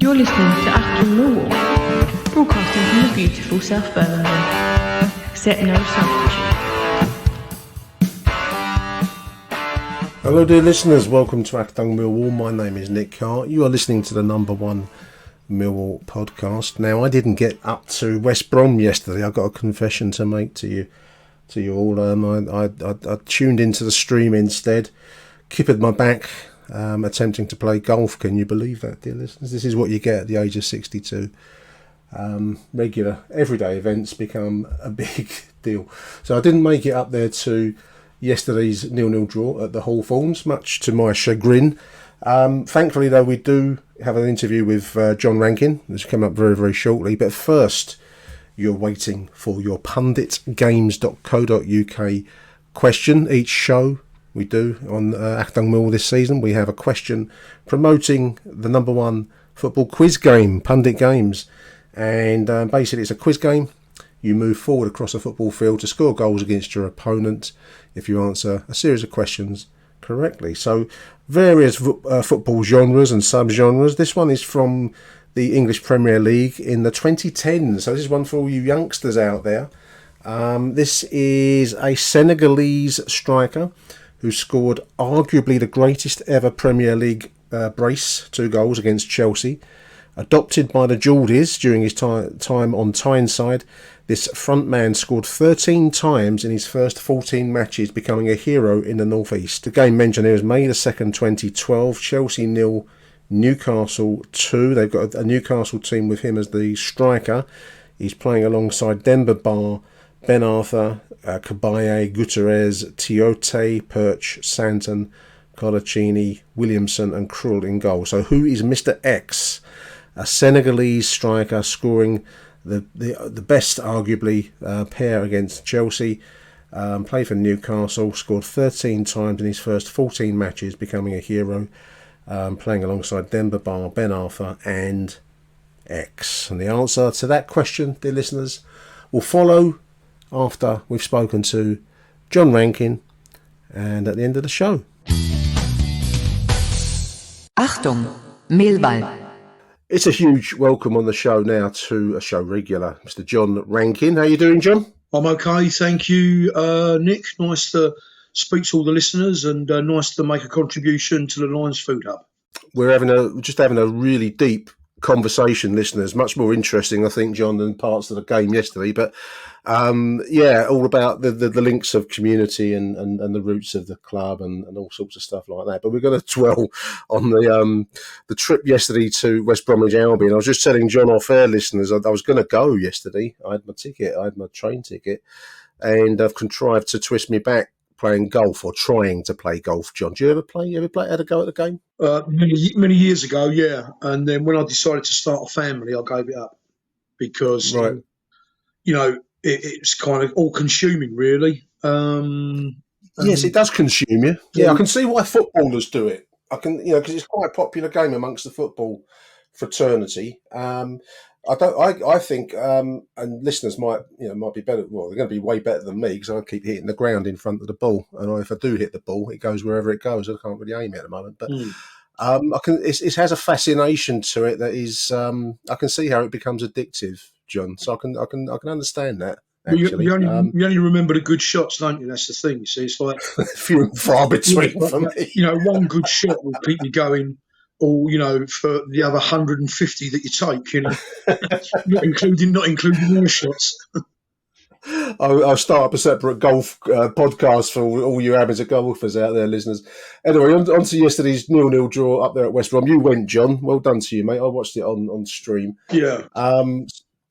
You're listening to Achtung Millwall, broadcasting from the beautiful South Birmingham. Accept no substitute. Hello dear listeners, welcome to Achtung Millwall. My name is Nick Hart. You are listening to the number one Millwall podcast. Now, I didn't get up to West Brom yesterday. I've got a confession to make to you all. I tuned into the stream instead, kippered my back, attempting to play golf. Can you believe that, dear listeners? This is what you get at the age of 62. Regular, everyday events become a big deal. So I didn't make it up there to yesterday's 0-0 draw at the Hawthorns, much to my chagrin. Thankfully, though, we do have an interview with John Rankin, which will come up very, very shortly. But first, you're waiting for your punditgames.co.uk question. Each show we do on Achtung Millwall this season, we have a question promoting the number one football quiz game, Pundit Games. And basically, it's a quiz game. You move forward across a football field to score goals against your opponent if you answer a series of questions correctly. So various football genres and sub-genres. This one is from the English Premier League in the 2010s. So this is one for all you youngsters out there. This is a Senegalese striker who scored arguably the greatest ever Premier League brace, 2 goals against Chelsea. Adopted by the Geordies during his time on Tyneside, this front man scored 13 times in his first 14 matches, becoming a hero in the North East. The game mentioned here is May the 2nd, 2012. Chelsea 0, Newcastle 2. They've got a Newcastle team with him as the striker. He's playing alongside Demba Ba, Ben Arthur, Kabaye, Gutierrez, Tiote, Perch, Santon, Colaccini, Williamson and Krull in goal. So who is Mr. X? A Senegalese striker scoring the best, arguably, pair against Chelsea. Played for Newcastle, scored 13 times in his first 14 matches, becoming a hero. Playing alongside Demba Ba, Ben Arthur and X. And the answer to that question, dear listeners, will follow after we've spoken to John Rankin and at the end of the show. Achtung, Millwall. It's a huge welcome on the show now to a show regular, Mr. John Rankin. How you doing, John? I'm okay, thank you, Nick. Nice to speak to all the listeners and nice to make a contribution to the Lions Food Hub. We're just having a really deep conversation, listeners. Much more interesting, I think, John, than parts of the game yesterday. But all about the links of community and the roots of the club and all sorts of stuff like that. But we're going to dwell on the trip yesterday to West Bromwich Albion. I was just telling John off air, listeners, I was going to go yesterday. I had my ticket, I had my train ticket, and I've contrived to twist me back playing golf or trying to play golf. John, do you ever play? You ever had a go at the game? Many years ago, yeah. And then when I decided to start a family, I gave it up because, right. It's kind of all-consuming, really. Yes, it does consume you. Yeah, I can see why footballers do it. I can, because it's quite a popular game amongst the football fraternity. I think, and listeners might be better. Well, they're going to be way better than me because I keep hitting the ground in front of the ball, and if I do hit the ball, it goes wherever it goes. I can't really aim it at the moment, but it has a fascination to it that is. I can see how it becomes addictive, John. So I can understand that. Actually, you only remember the good shots, don't you? That's the thing. See, it's like few and far between for me. One good shot will keep you going. Or for the other 150 that you take, not including your shots. I'll start up a separate golf podcast for all you amateur golfers out there, listeners. Anyway, on to yesterday's 0-0 draw up there at West Brom. You went, John. Well done to you, mate. I watched it on stream. Yeah.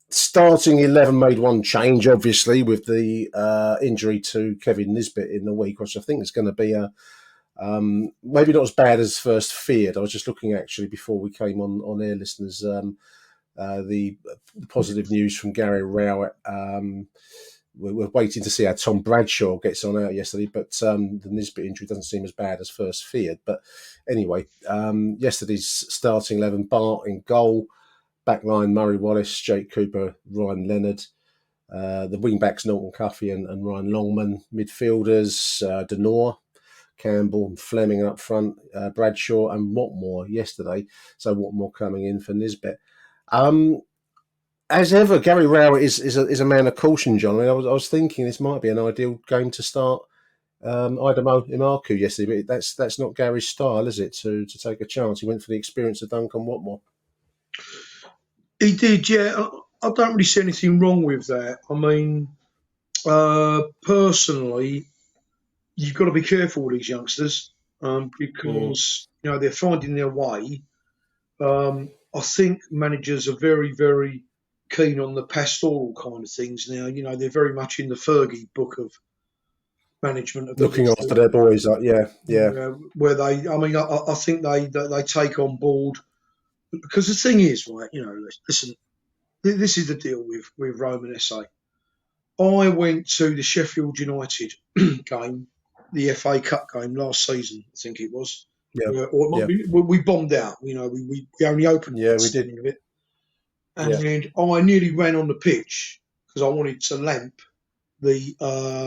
Starting 11 made one change, obviously, with the injury to Kevin Nisbet in the week, which I think is going to be maybe not as bad as first feared. I was just looking actually before we came on air, listeners, the positive news from Gary Rowett. We're waiting to see how Tom Bradshaw gets on out yesterday, but the Nisbet injury doesn't seem as bad as first feared. But anyway, yesterday's starting 11, Bart in goal, backline Murray Wallace, Jake Cooper, Ryan Leonard. The wing backs Norton Cuffey and Ryan Longman, midfielders Denor, Campbell and Fleming up front, Bradshaw and Watmore yesterday. So Watmore coming in for Nisbet. As ever, Gary Rowett is a man of caution, John. I mean, I was thinking this might be an ideal game to start Idemo Imaku yesterday, but that's not Gary's style, is it? To take a chance, he went for the experience of Duncan Watmore. He did, yeah. I don't really see anything wrong with that. I mean, personally, you've got to be careful with these youngsters because they're finding their way. I think managers are very, very keen on the pastoral kind of things now. They're very much in the Fergie book of management of looking after their boys. Where I think they take on board, because the thing is, right? Listen, this is the deal with Roman SA. I went to the Sheffield United game, the FA Cup game last season, I think it was. Yeah. We bombed out. We only opened. Yeah, we did. Of it. And I nearly ran on the pitch because I wanted to lamp the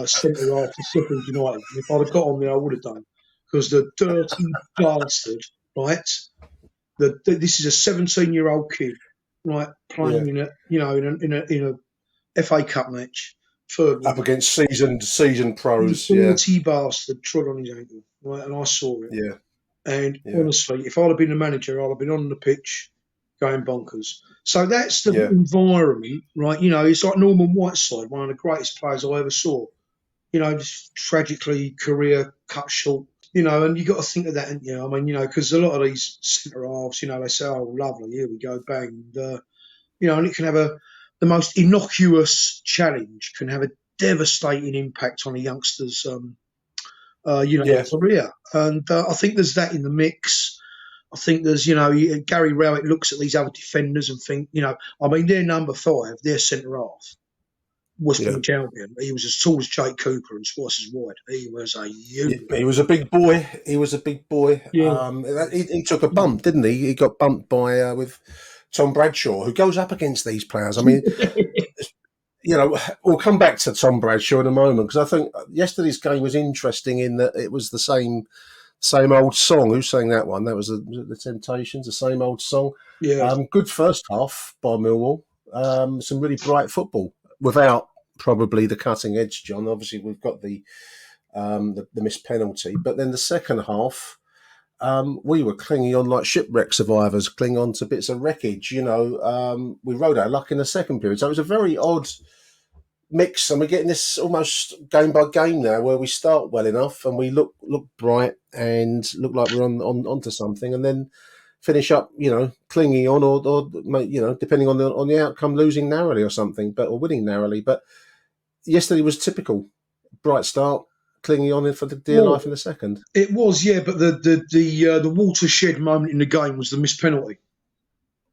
centre half of Sheffield United. And if I'd have got on there, I would have done. Because the dirty bastard, right? This is a 17-year-old kid, right, playing in a FA Cup match. Up against seasoned pros. The dirty bastard trod on his ankle, right? And I saw it. Yeah. And honestly, if I'd have been the manager, I'd have been on the pitch going bonkers. So that's the environment, right? It's like Norman Whiteside, one of the greatest players I ever saw. Just tragically career cut short. And you got to think of that, haven't you? I mean, because a lot of these centre halves, they say, "Oh, lovely, here we go, bang," and it can have the most innocuous challenge can have a devastating impact on a youngster's career. And I think there's that in the mix. I think there's, Gary Rowett looks at these other defenders and think, they're number 5, their centre half was from Albion. He was as tall as Jake Cooper and twice as wide. He was a unit. He was a big boy. Yeah. He took a bump, didn't he? He got bumped by with Tom Bradshaw, who goes up against these players. I mean, we'll come back to Tom Bradshaw in a moment, because I think yesterday's game was interesting in that it was the same old song. Who sang that one? That was the Temptations, the same old song. Yeah. Good first half by Millwall. Some really bright football without probably the cutting edge, John. Obviously, we've got the missed penalty, but then the second half, we were clinging on like shipwreck survivors, clinging on to bits of wreckage. We rode our luck in the second period. So it was a very odd mix, and we're getting this almost game by game now, where we start well enough and we look bright and look like we're onto something, and then finish up, clinging on, or depending on the outcome, losing narrowly or something, or winning narrowly. But yesterday was typical. Bright start, clinging on for the dear life in the second. It was, yeah, but the watershed moment in the game was the missed penalty.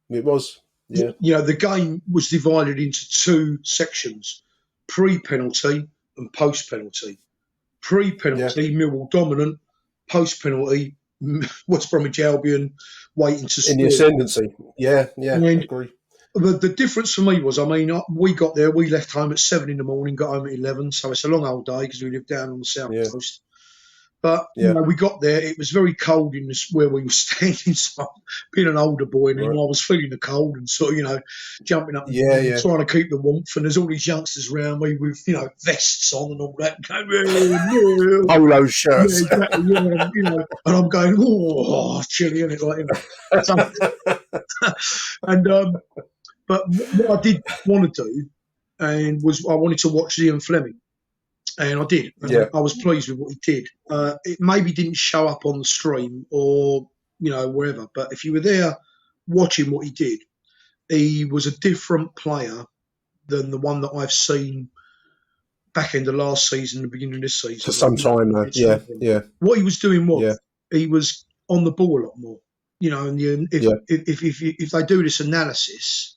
It was, yeah. The game was divided into 2 sections: pre-penalty and post-penalty. Pre-penalty, Millwall dominant. Post-penalty, West Bromwich Albion waiting to score. In the ascendancy. Yeah, I agree. The difference for me was, we got there, we left home at 7 in the morning, got home at 11, so it's a long old day because we live down on the south coast. But we got there, it was very cold in where we were standing, so being an older boy, and I was feeling the cold and sort of, jumping up and trying to keep the warmth, and there's all these youngsters around me with, vests on and all that. Polo shirts. Yeah, exactly, and I'm going, chilly, isn't it? But what I did want to do, was I wanted to watch Ian Fleming. And I did. I was pleased with what he did. It maybe didn't show up on the stream or, wherever. But if you were there watching what he did, he was a different player than the one that I've seen back end of last season, the beginning of this season. For some time now, yeah. What he was doing was he was on the ball a lot more. And if they do this analysis,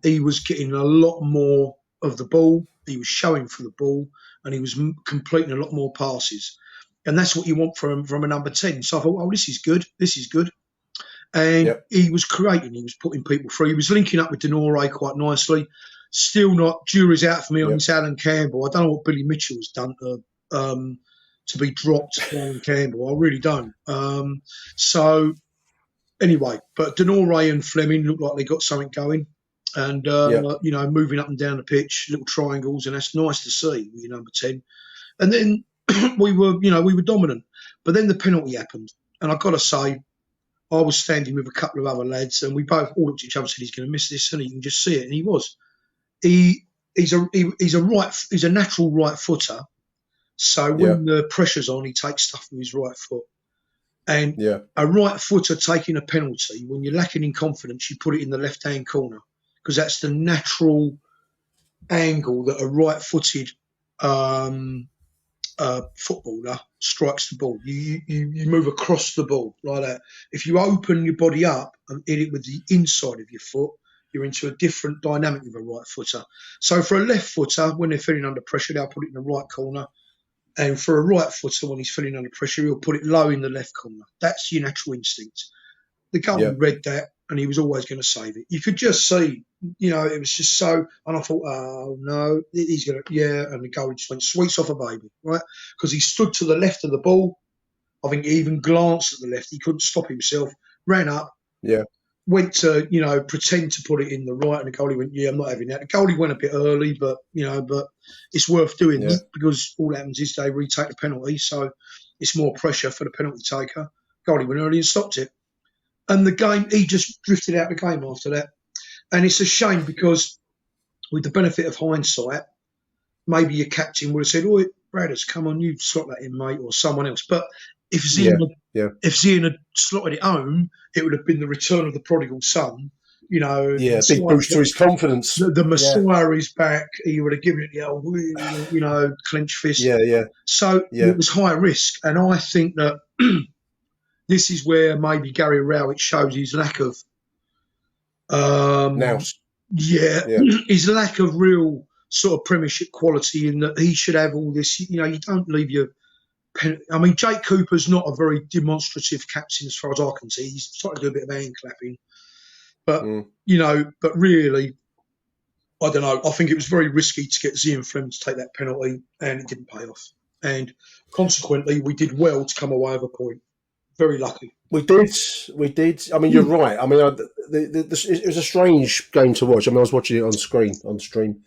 he was getting a lot more of the ball. He was showing for the ball, and he was completing a lot more passes. And that's what you want from a number 10. So I thought, this is good. And he was creating. He was putting people through. He was linking up with Denore quite nicely. Still not, jury's out for me on this Alan Campbell. I don't know what Billy Mitchell's done to to be dropped to Brian Campbell. I really don't. So anyway, but Denore and Fleming look like they got something going. And, moving up and down the pitch, little triangles, and that's nice to see with your number 10. And then we were dominant. But then the penalty happened. And I've got to say, I was standing with a couple of other lads, and we both all looked at each other and said, he's going to miss this, and you can just see it. And he was. He's a natural right footer. So when the pressure's on, he takes stuff with his right foot. And a right footer taking a penalty, when you're lacking in confidence, you put it in the left-hand corner, because that's the natural angle that a right-footed footballer strikes the ball. You move across the ball like that. If you open your body up and hit it with the inside of your foot, you're into a different dynamic with a right footer. So for a left footer, when they're feeling under pressure, they'll put it in the right corner. And for a right footer, when he's feeling under pressure, he'll put it low in the left corner. That's your natural instinct. The goalie read that, and he was always going to save it. You could just see, it was just so. And I thought, oh no, he's going to, and the goalie just went sweets off a baby, right? Because he stood to the left of the ball. I think he even glanced at the left. He couldn't stop himself. Ran up. Went to, pretend to put it in the right, and the goalie went, I'm not having that. The goalie went a bit early, but it's worth doing because all that happens is they retake the penalty, so it's more pressure for the penalty taker. Goalie went early and stopped it. And the game, he just drifted out of the game after that. And it's a shame because with the benefit of hindsight, maybe your captain would have said, "Oh, Bradders, come on, you slot that in, mate," or someone else. But if Zian had slotted it home, it would have been the return of the prodigal son. Big boost to his confidence. The Messiah is back. He would have given it the old, clenched fist. So it was high risk. And I think that this is where maybe Gary Rowett shows his lack of his lack of real sort of Premiership quality, in that he should have all this. You don't leave your I mean, Jake Cooper's not a very demonstrative captain as far as I can see. He's starting to do a bit of hand clapping. But, but really, I don't know. I think it was very risky to get Zian Fleming to take that penalty, and it didn't pay off. And consequently, we did well to come away with a point. Very lucky. We did. I mean, you're right. I mean, it was a strange game to watch. I mean, I was watching it on stream.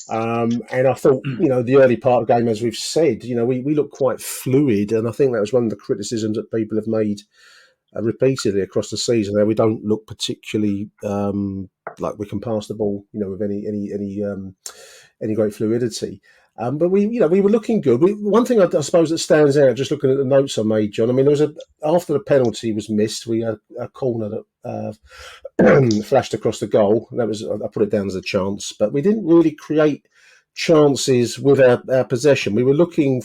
And I thought, the early part of the game, as we've said, we looked quite fluid. And I think that was one of the criticisms that people have made repeatedly across the season. That we don't look particularly like we can pass the ball, with any great fluidity. But we were looking good. One thing I suppose that stands out, just looking at the notes I made, John. I mean, there was after the penalty was missed, we had a corner that flashed across the goal. That was, I put it down as a chance, but we didn't really create chances with our possession. We were looking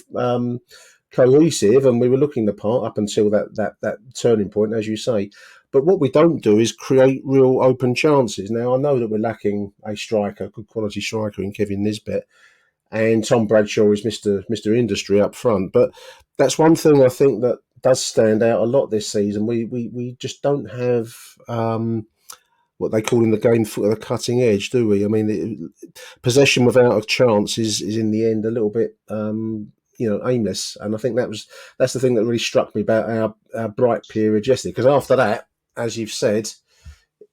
cohesive, and we were looking the part up until that turning point, as you say. But what we don't do is create real open chances. Now, I know that we're lacking a striker, good quality striker in Kevin Nisbet. And Tom Bradshaw is Mr. Industry up front. But that's one thing I think that does stand out a lot this season. We just don't have what they call in the game foot of the cutting edge, do we? I mean, possession without a chance is in the end a little bit aimless. And I think that's the thing that really struck me about our bright period yesterday. Because after that, as you've said,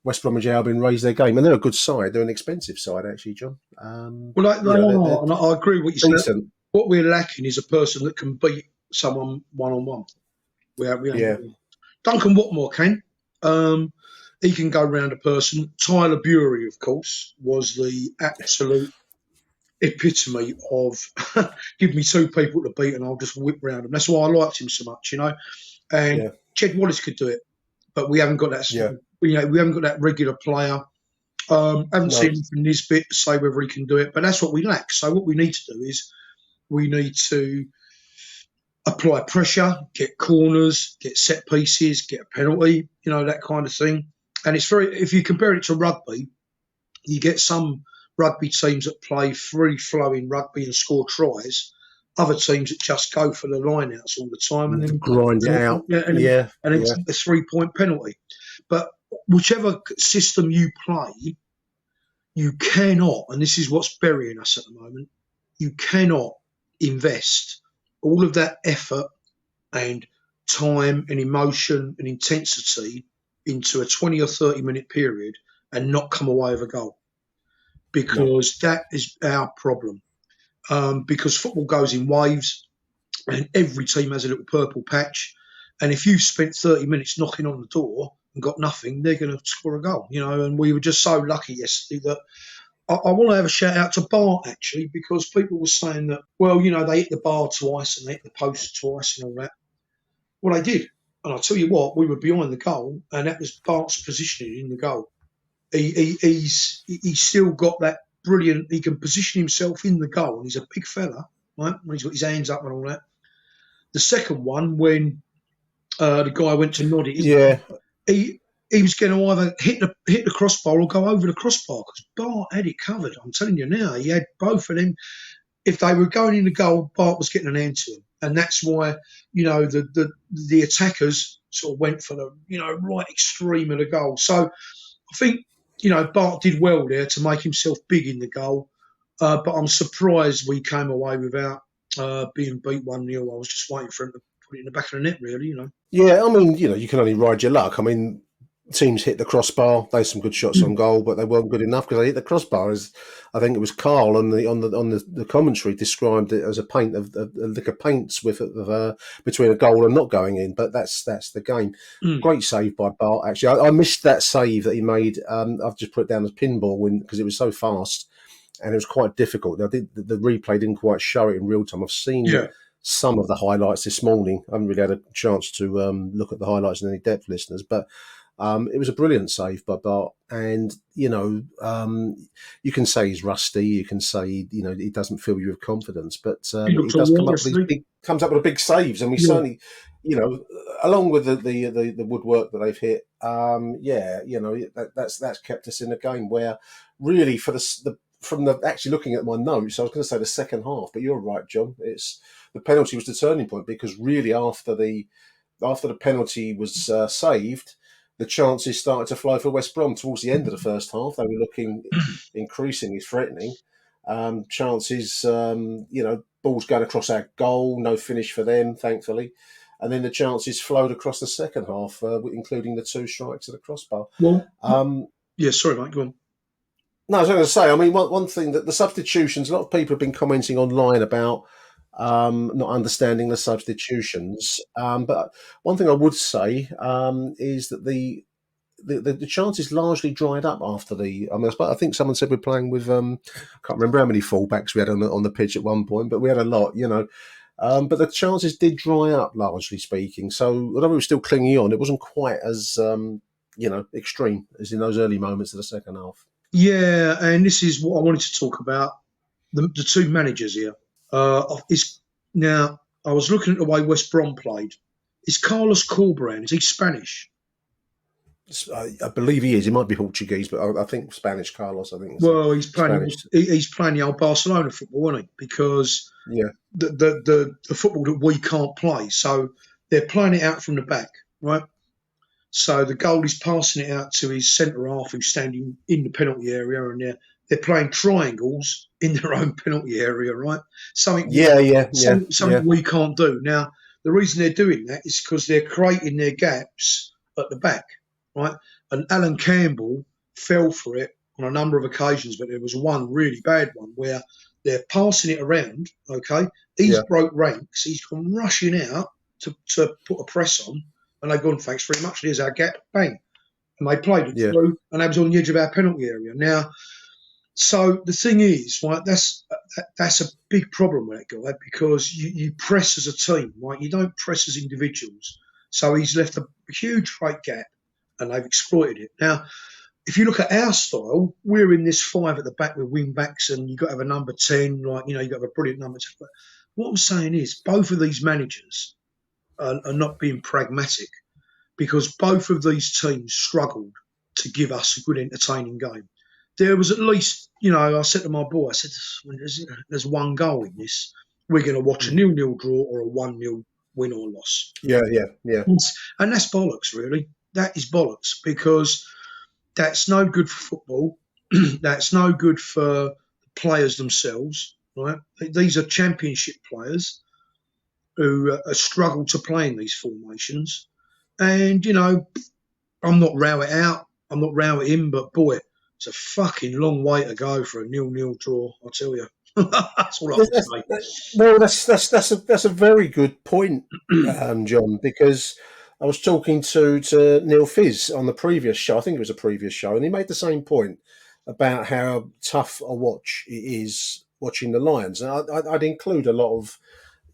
West Bromwich Albion raised their game, and they're a good side. They're an expensive side, actually, John. And I agree with what you said. What we're lacking is a person that can beat someone one-on-one. Duncan Watmore can. He can go round a person. Tyler Bury, of course, was the absolute epitome of give me two people to beat and I'll just whip round them. That's why I liked him so much, And Jed Wallace could do it, but we haven't got that. We haven't got that regular player. Haven't seen him from Nisbet to say whether he can do it, but that's what we lack. So what we need to do is we need to apply pressure, get corners, get set pieces, get a penalty, that kind of thing. And it's if you compare it to rugby, you get some rugby teams that play free-flowing rugby and score tries. Other teams that just go for the line-outs all the time and then grind it out. And then take the 3-point penalty. But whichever system you play, you cannot, and this is what's burying us at the moment, you cannot invest all of that effort and time and emotion and intensity into a 20 or 30 minute period and not come away with a goal, because that is our problem. Because football goes in waves and every team has a little purple patch. And if you've spent 30 minutes knocking on the door and got nothing, they're going to score a goal, And we were just so lucky yesterday that I want to have a shout out to Bart, actually, because people were saying that, well, they hit the bar twice and they hit the post twice and all that. Well, they did. And I'll tell you what, we were behind the goal, and that was Bart's positioning in the goal. He's still got that brilliant, he can position himself in the goal, and he's a big fella, right? When he's got his hands up and all that. The second one, when the guy went to nod it, he was going to either hit the crossbar or go over the crossbar, because Bart had it covered. I'm telling you now, he had both of them. If they were going in the goal, Bart was getting an hand to them. And that's why, the attackers sort of went for the, right extreme of the goal. So I think, Bart did well there to make himself big in the goal. But I'm surprised we came away without being beat 1-0. I was just waiting for him to put it in the back of the net, really, Yeah, I mean, you can only ride your luck. I mean, teams hit the crossbar. They had some good shots on goal, but they weren't good enough because they hit the crossbar. As I think it was Carl on the commentary described it as a lick of paint swift between a goal and not going in. But that's the game. Great save by Bart. Actually, I missed that save that he made. I've just put it down as pinball because it was so fast and it was quite difficult. Now, the replay didn't quite show it in real time. I've seen some of the highlights this morning. I haven't really had a chance to look at the highlights in any depth, listeners, but. It was a brilliant save by Bart, and you can say he's rusty. You can say he doesn't fill you with confidence, but he does comes up with big saves, and we certainly, along with the woodwork that they've hit, that's kept us in a game where really from actually looking at my notes, I was going to say the second half, but you're right, John. It's the penalty was the turning point, because really after the penalty was saved. The chances started to flow for West Brom towards the end of the first half. They were looking increasingly threatening. Chances, balls going across our goal, no finish for them, thankfully. And then the chances flowed across the second half, including the 2 strikes at the crossbar. Well, sorry, mate, go on. No, I was going to say, I mean, one thing that the substitutions, a lot of people have been commenting online about not understanding the substitutions. But one thing I would say is that the chances largely dried up after I think someone said we're playing with, I can't remember how many fullbacks we had on the pitch at one point, but we had a lot, but the chances did dry up, largely speaking. So although we were still clinging on, it wasn't quite as, extreme as in those early moments of the second half. Yeah, and this is what I wanted to talk about, the 2 managers here. Now, I was looking at the way West Brom played. Is Carlos Corberán, is he Spanish? I believe he is. He might be Portuguese, but I think Spanish, Carlos. I think. Well, he's playing the old Barcelona football, isn't he? Because the football that we can't play. So they're playing it out from the back, right? So the goalie's passing it out to his centre half who's standing in the penalty area, and they're playing triangles in their own penalty area, right? Something we can't do. Now, the reason they're doing that is because they're creating their gaps at the back, right? And Alan Campbell fell for it on a number of occasions, but there was one really bad one where they're passing it around, okay? He's broke ranks. He's gone rushing out to put a press on, and they've gone, thanks very much, there's our gap, bang. And they played it through, and that was on the edge of our penalty area. Now, so the thing is, right, that's a big problem with that guy, because you press as a team, right? You don't press as individuals. So he's left a huge right gap, and they've exploited it. Now, if you look at our style, we're in this 5 at the back with wing backs, and you've got to have a number 10, like, you've got to have a brilliant number 10. But what I'm saying is, both of these managers are not being pragmatic, because both of these teams struggled to give us a good, entertaining game. There was at least, I said to my boy, I said, there's one goal in this. We're going to watch a 0-0 draw or a 1-0 win or loss. Yeah. And that's bollocks, really. That is bollocks, because that's no good for football. That's no good for the players themselves, right? These are championship players. who struggle to play in these formations. And, you know, I'm not row it out. I'm not row it in, but boy, it's a fucking long way to go for a 0-0 draw, I'll tell you. That's all I can say. Well, that's a very good point, John, because I was talking to Neil Fizz on the previous show. I think it was a previous show, and he made the same point about how tough a watch it is watching the Lions. And I'd include a lot of,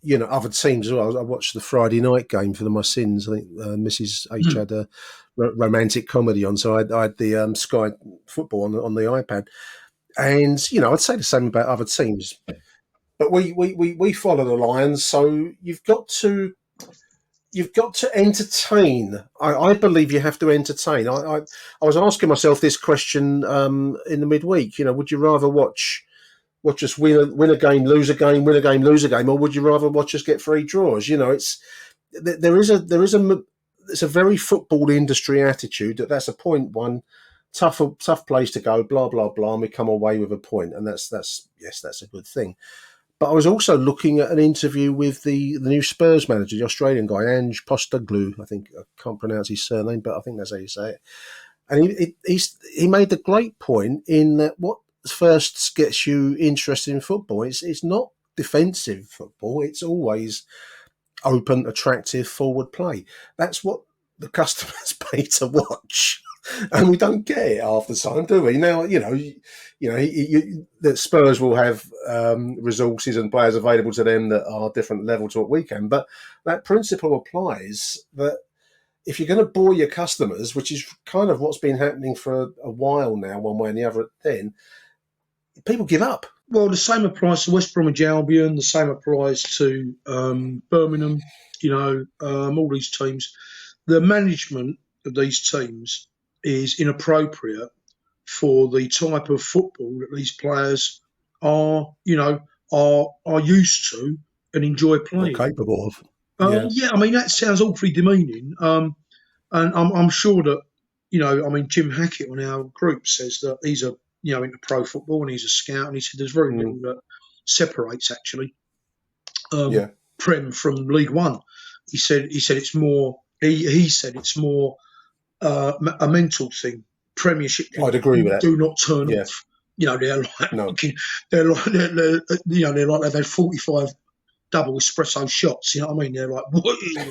you know, other teams as well. I watched the Friday night game for my sins. I think Mrs. H had a romantic comedy on, so I had the Sky Football on the iPad. And, you know, I'd say the same about other teams. But we follow the Lions, so you've got to entertain. I believe you have to entertain. I was asking myself this question in the midweek. You know, would you rather watch us win a game, lose a game, win a game, lose a game, or would you rather watch us get 3 draws? You know, it's a very football industry attitude that's a 0.1 tough place to go, blah blah blah, and we come away with a point, and that's a good thing. But I was also looking at an interview with the new Spurs manager, the Australian guy, Ange Postecoglou. I think I can't pronounce his surname, but I think that's how you say it. And he made the great point in that what first gets you interested in football, it's not defensive football. It's always open, attractive, forward play. That's what the customers pay to watch. And we don't get it half the time, do we? Now, the Spurs will have resources and players available to them that are different level to what we can. But that principle applies that if you're going to bore your customers, which is kind of what's been happening for a while now, one way and the other, then people give up. Well, the same applies to West Bromwich Albion. The same applies to Birmingham. You know, all these teams. The management of these teams is inappropriate for the type of football that these players are used to and enjoy playing. Or capable of. Yeah, I mean that sounds awfully demeaning. And I'm sure that Jim Hackett on our group says that he's into pro football and he's a scout, and he said there's very little that separates actually Prem from League One. He said it's more. He said it's more a mental thing. Premiership. I'd agree with that. Do not turn off. You know, they're like they're like they've had 45 double espresso shots. You know what I mean? They're like,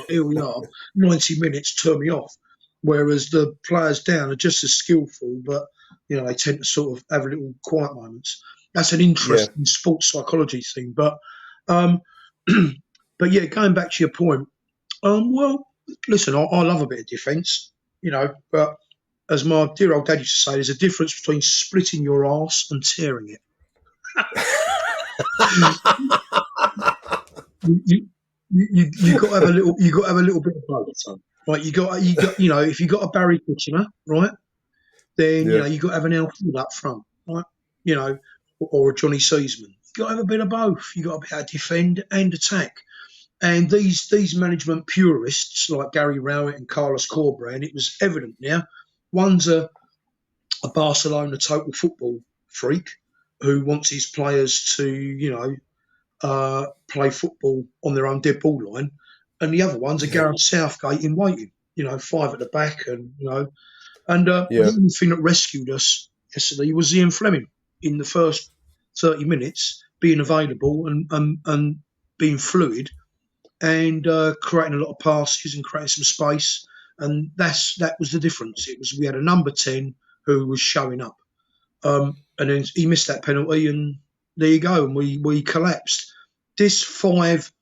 here we are, 90 minutes, turn me off. Whereas the players down are just as skillful, but they tend to sort of have little quiet moments. That's an interesting sports psychology thing. But yeah, going back to your point. Well, listen, I love a bit of defence, but as my dear old dad used to say, there's a difference between splitting your arse and tearing it. you got to have a little. You got to have a little bit of both. Right? You got. If you got a Barry Kitchener, right, then you got to have an Alfred up front, right? Or a Johnny Seasman. You got to have a bit of both. You got to be able to defend and attack. And these management purists like Gary Rowett and Carlos Corberán, it was evident now. One's a Barcelona total football freak who wants his players to, play football on their own dead ball line, and the other one's a Gareth Southgate in waiting. 5 at the back, and the only thing that rescued us yesterday was Ian Fleming in the first 30 minutes being available and being fluid. And creating a lot of passes and creating some space, and that was the difference. We had a number 10 who was showing up, and then he missed that penalty, and there you go, and we collapsed. This 5-2,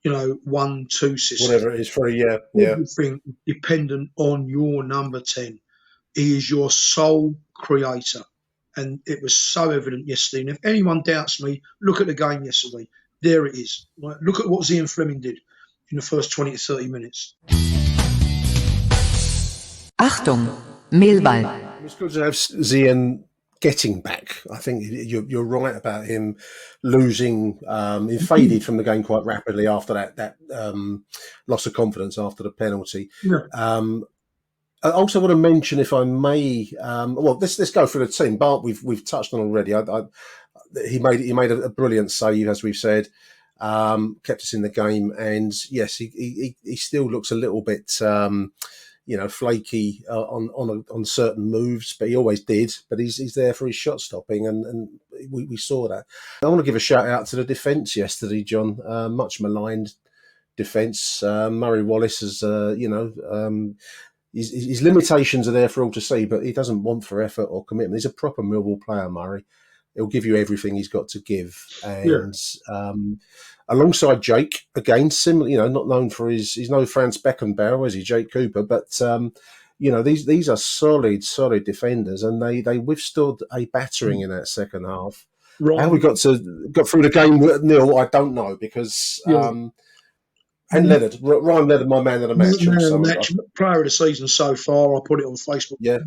1-2 system, whatever it is, for everything dependent on your number 10. He is your sole creator, and it was so evident yesterday. And if anyone doubts me, look at the game yesterday. There it is. Right? Look at what Ian Fleming did in the first 20 to 30 minutes. Achtung, Millwall. It's good to have Zian getting back. I think you're right about him losing. He faded from the game quite rapidly after that loss of confidence after the penalty. Yeah. I also want to mention, if I may, let's go through the team. Bart, we've touched on already. He made a brilliant save, as we've said. kept us in the game. And yes, he still looks a little bit, flaky on certain moves, but he always did. But he's there for his shot stopping, and we saw that. I want to give a shout out to the defence yesterday, John. Much maligned defence. Murray Wallace is, his limitations are there for all to see, but he doesn't want for effort or commitment. He's a proper Millwall player, Murray. He'll give you everything he's got to give. And alongside Jake, again, similar, not known for he's no Franz Beckenbauer, is he, Jake Cooper, but these are solid defenders, and they withstood a battering in that second half. Right. How we got through the game with nil, I don't know, because and Leonard, Ryan Leonard, my man of the match. Player of the season so far. I put it on Facebook. Yeah,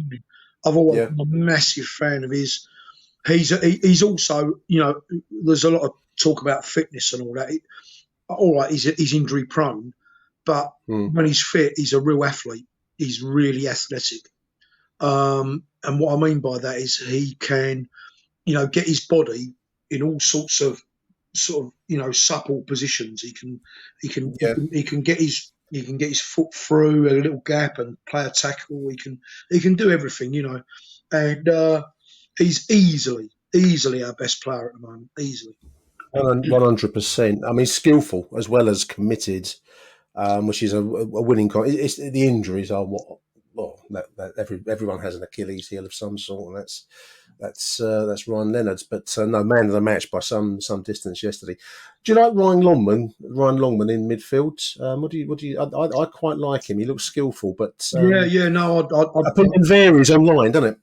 I've always been a massive fan of his. He's also, there's a lot of talk about fitness and all that. All right, he's injury prone, but when he's fit, he's a real athlete. He's really athletic. And what I mean by that is he can, get his body in all sorts of supple positions. He can get his foot through a little gap and play a tackle. He can do everything, and he's easily our best player at the moment. Easily. 100%. I mean, skillful as well as committed, which is a winning. It's the injuries are everyone has an Achilles heel of some sort, and that's Ryan Leonard's. But no, man of the match by some distance yesterday. Do you like Ryan Longman? Ryan Longman in midfield. What do you? I quite like him. He looks skillful, but no, I think it varies online, doesn't it?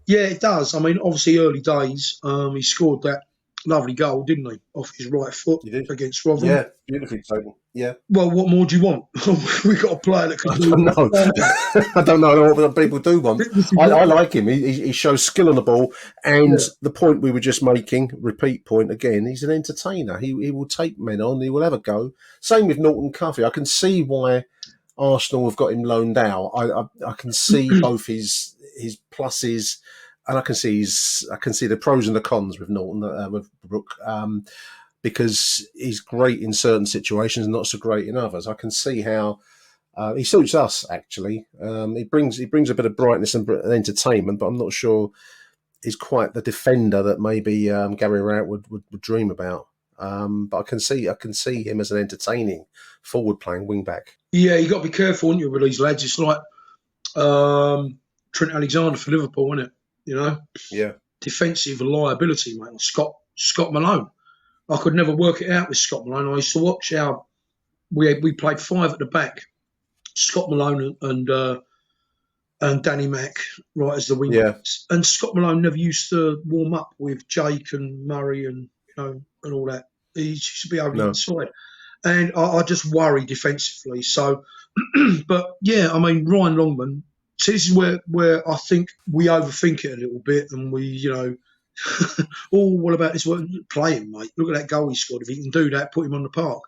Yeah, it does. I mean, obviously, early days, he scored that lovely goal, didn't he, off his right foot against Rotherham? Yeah, beautifully taken. Yeah. Well, what more do you want? We got a player that can do that. I don't know what people do want. I like him. He shows skill on the ball, and the point we were just making, repeat point again, he's an entertainer. He will take men on. He will have a go. Same with Norton Cuffy. I can see why Arsenal have got him loaned out. I can see both his pluses, and I can see the pros and the cons with Norton, with Brook, because he's great in certain situations and not so great in others. I can see how he suits us actually. He brings a bit of brightness and entertainment, but I'm not sure he's quite the defender that maybe Gary Rowett would dream about. But I can see him as an entertaining forward playing wing back. Yeah, you got to be careful, aren't you, with these lads? It's like Trent Alexander for Liverpool, isn't it? Yeah. Defensive liability, mate. Scott Malone. I could never work it out with Scott Malone. I used to watch how we played five at the back. Scott Malone and Danny Mack right as the wing backs. And Scott Malone never used to warm up with Jake and Murray and and all that. He used to be over the inside. And I just worry defensively. So, but yeah, I mean, Ryan Longman, so this is where I think we overthink it a little bit, and we, what about this? Play him, mate. Look at that goal he scored. If he can do that, put him on the park.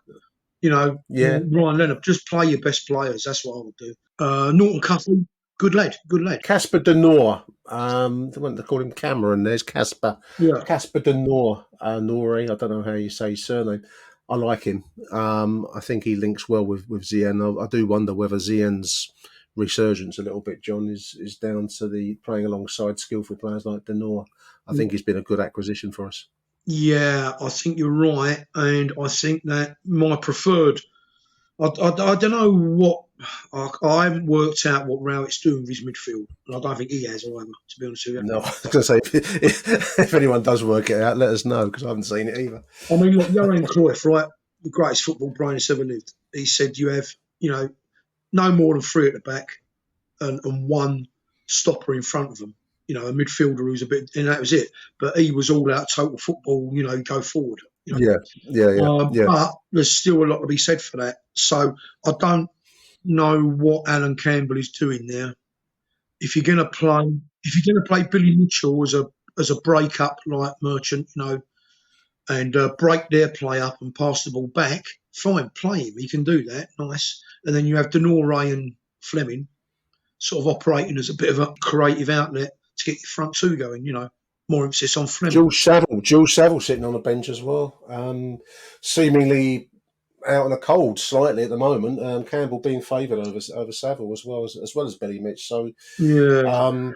Ryan Leonard, just play your best players. That's what I would do. Norton Cuffley, good lad. Casper De Noor. They call him Cameron. There's Casper. Yeah. Casper De Noor. Nori. I don't know how you say his surname. I like him. I think he links well with Zien. I do wonder whether Zien's resurgence a little bit, John, is down to the playing alongside skillful players like De Noor. I think he's been a good acquisition for us. Yeah, I think you're right, and I think that my preferred. I don't know what I haven't worked out what Rowett's doing with his midfield, and I don't think he has either. To be honest with you, no. I was going to say if anyone does work it out, let us know because I haven't seen it either. I mean, look, Johan Cruyff, right, the greatest football brain that's ever lived. He said you have, no more than three at the back, and one stopper in front of them. A midfielder who's a bit, and that was it. But he was all out total football. Go forward. Yeah. But there's still a lot to be said for that. So I don't know what Alan Campbell is doing there. If you're going to play Billy Mitchell as a break up like Merchant, and break their play up and pass the ball back, fine, play him. He can do that, nice. And then you have Denore and Fleming sort of operating as a bit of a creative outlet to get your front two going. more emphasis on Fleming. Jules Saville sitting on the bench as well, seemingly out in the cold slightly at the moment. Campbell being favoured over Saville as well as Billy Mitch. So Yeah.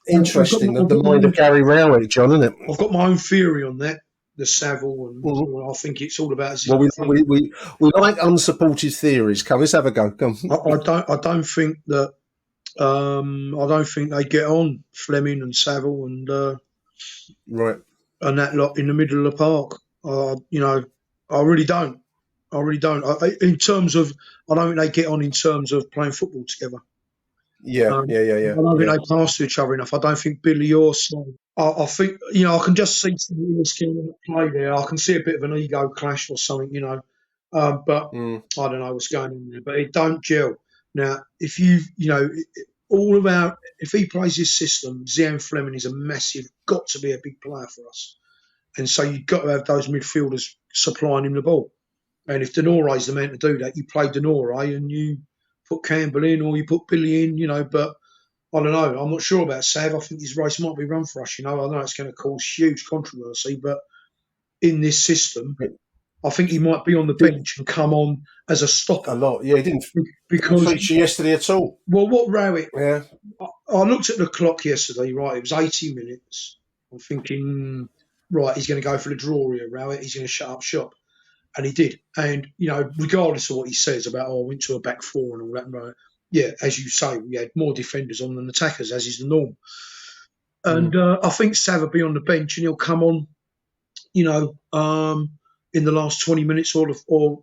interesting. The mind of Gary Rowett, John, isn't it? I've got my own theory on that. The Saville, and I think it's all about. Well, we like unsupported theories. Come, let's have a go. Come. I don't think that. I don't think they get on, Fleming and Saville and right, and that lot in the middle of the park. I really don't. In terms of, I don't think they get on in terms of playing football together. Yeah. I don't think they pass to each other enough. I don't think Billy or Sam. I think, I can just see some skill in the play there. I can see a bit of an ego clash or something, but I don't know what's going on there. But it don't gel. Now, if if he plays his system, Zian Fleming is got to be a big player for us. And so you've got to have those midfielders supplying him the ball. And if Denore is the man to do that, you play Denore and you put Campbell in or you put Billy in, but I don't know. I'm not sure about Sav. I think his race might be run for us, I know it's going to cause huge controversy, but in this system, I think he might be on the bench and come on as a stopper. A lot, yeah. He didn't feature yesterday at all. Well, what Rowett? Yeah. I looked at the clock yesterday, right? It was 80 minutes. I'm thinking, right, he's going to go for the draw here, Rowett. He's going to shut up shop. And he did. And, regardless of what he says about, I went to a back four and all that, right? Yeah, as you say, we had more defenders on than attackers, as is the norm. And I think Sav will be on the bench and he'll come on, in the last 20 minutes or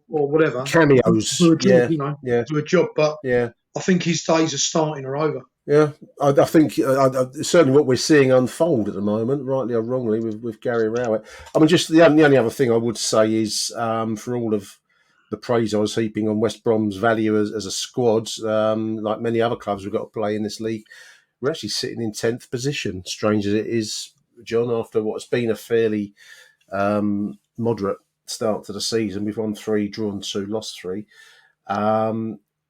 whatever. Cameos. For a job, for a job. But I think his days of starting are over. Yeah, I think certainly what we're seeing unfold at the moment, rightly or wrongly, with Gary Rowett. I mean, just the only other thing I would say is for all of the praise I was heaping on West Brom's value as a squad, like many other clubs we've got to play in this league, we're actually sitting in 10th position, strange as it is, John, after what's been a fairly moderate start to the season. We've won 3, drawn 2, lost 3.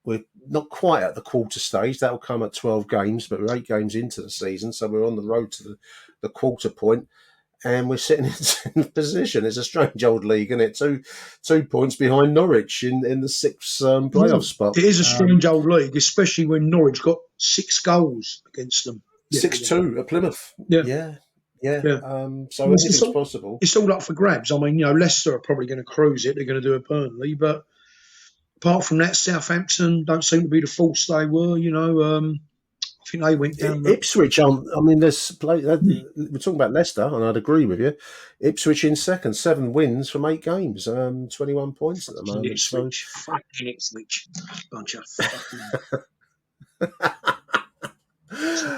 We're not quite at the quarter stage. That'll come at 12 games, but we're 8 games into the season, so we're on the road to the quarter point, and we're sitting in 10th position. It's a strange old league, isn't it? 2 points behind Norwich in the 6th playoff spot. It is a strange old league, especially when Norwich got 6 goals against them. 6-2 at Plymouth. Yeah. So anything's possible. It's all up for grabs. I mean, Leicester are probably going to cruise it. They're going to do a Burnley, but apart from that, Southampton don't seem to be the force they were. I think they went down. Ipswich, we're talking about Leicester, and I'd agree with you. Ipswich in second, 7 wins from 8 games, 21 points at the moment. Ipswich, fucking Ipswich, bunch of fucking.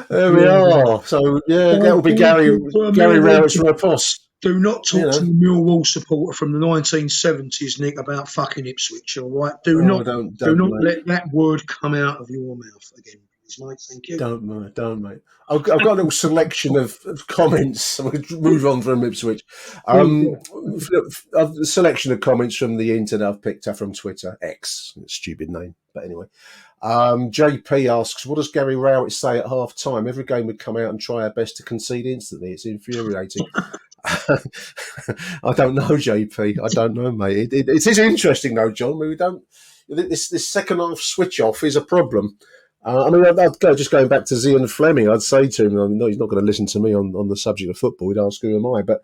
There we are. So that will be Gary Rowett's riposte. Do not talk to the Millwall supporter from the 1970s, Nick, about fucking Ipswich. All right, do not let that word come out of your mouth again, please, mate. Thank you. Don't, mate. I've got a little selection of comments. I'm going to move on from Ipswich. A selection of comments from the internet I've picked up from Twitter. X, stupid name, but anyway. JP asks, what does Gary Rowett say at half time? Every game we come out and try our best to concede instantly. It's infuriating. I don't know, JP. I don't know, mate. It is interesting, though, John. I mean, we don't. This second half switch off is a problem. I'd go just going back to Zian Fleming. I'd say to him, no, he's not going to listen to me on the subject of football. He'd ask, who am I? But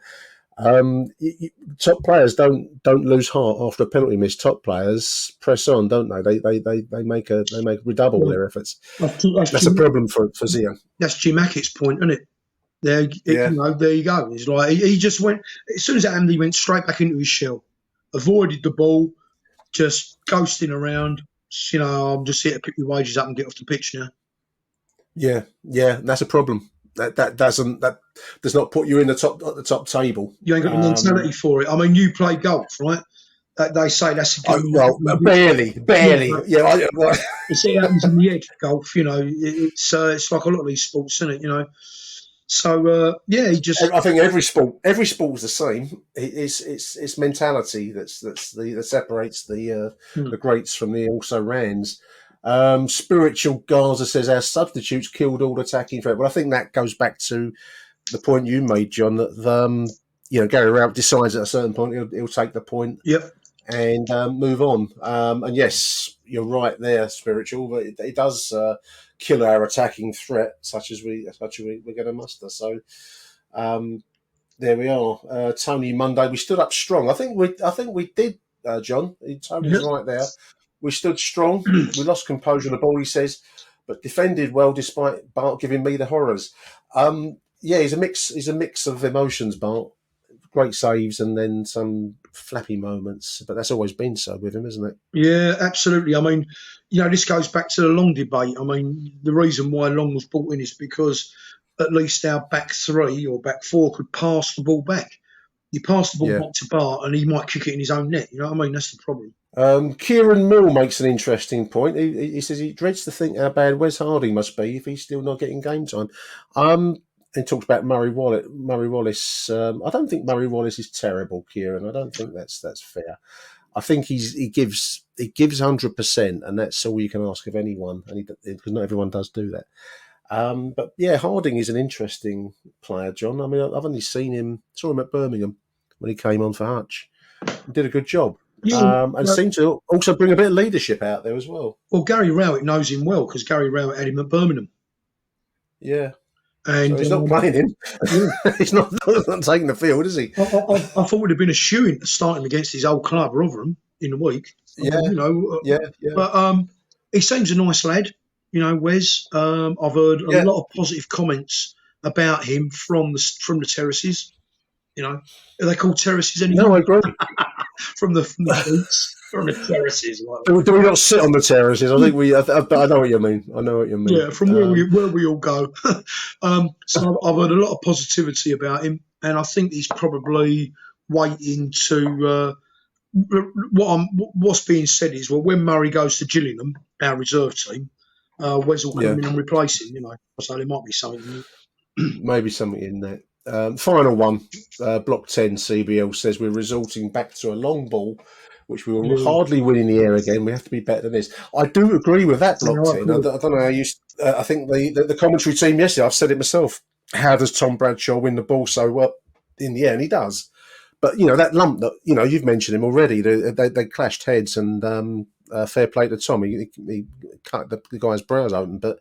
top players don't lose heart after a penalty miss. Top players press on, don't they? They make redouble their efforts. That's a problem for Zian. That's Jim Hackett's point, isn't it? There you go. He's like he just went as soon as that happened, he went straight back into his shell, avoided the ball, just ghosting around. I'm just here to pick your wages up and get off the pitch now. Yeah, that's a problem. That does not put you in the top table. You ain't got the mentality for it. I mean, you play golf, right? They say that's a game. Barely. Yeah, it's it happens in the head. Golf, it's like a lot of these sports, isn't it? So he just. I think every sport's the same. It's mentality that separates the greats from the also rans. Spiritual Gaza says our substitutes killed all attacking threat. Well, I think that goes back to the point you made, John, that Gary Rowett decides at a certain point he'll take the point. Yep. And move on. And yes, you're right there, Spiritual, but it does kill our attacking threat, such as we're going to muster. So there we are. Tony Monday, we stood up strong. I think we did, John. Tony's right there. We stood strong. We lost composure on the ball, he says, but defended well despite Bart giving me the horrors. He's a mix of emotions, Bart. Great saves and then some flappy moments, but that's always been so with him, isn't it? Yeah, absolutely. I mean, this goes back to the Long debate. I mean, the reason why Long was brought in is because at least our back three or back four could pass the ball back. You pass the ball back to Bart and he might kick it in his own net. You know what I mean? That's the problem. Kieran Mill makes an interesting point. He says he dreads to think how bad Wes Harding must be if he's still not getting game time. And talked about Murray Wallace. I don't think Murray Wallace is terrible, Kieran. I don't think that's fair. I think he gives 100%, and that's all you can ask of anyone. And because not everyone does do that. But yeah, Harding is an interesting player, John. I mean, I've only saw him at Birmingham when he came on for Hutch. He did a good job. And seemed to also bring a bit of leadership out there as well. Well, Gary Rowett knows him well because Gary Rowett had him at Birmingham. Yeah. And so he's not playing him. Yeah. He's not taking the field, is he? I thought it would have been a shoo-in to start him against his old club, Rotherham, in the week. Yeah. But he seems a nice lad, Wes. I've heard a lot of positive comments about him from the terraces. Are they called terraces anymore? No, I agree. from the boots, from the terraces. Do we not sit on the terraces? I think I know what you mean. Yeah, from where we all go. So I've heard a lot of positivity about him, and I think he's probably waiting to. What's being said is, well, when Murray goes to Gillingham, our reserve team, Wes will come in and replace him. So there might be something. Maybe something in there. Final one, Block 10 CBL says we're resorting back to a long ball, which we will hardly win in the air again. We have to be better than this. I do agree with that, Block 10. I don't know how you... I think the commentary team yesterday, I've said it myself, how does Tom Bradshaw win the ball so well in the air? And he does. But, that lump that, you've mentioned him already, they clashed heads and fair play to Tom. He cut the guy's brows open. But,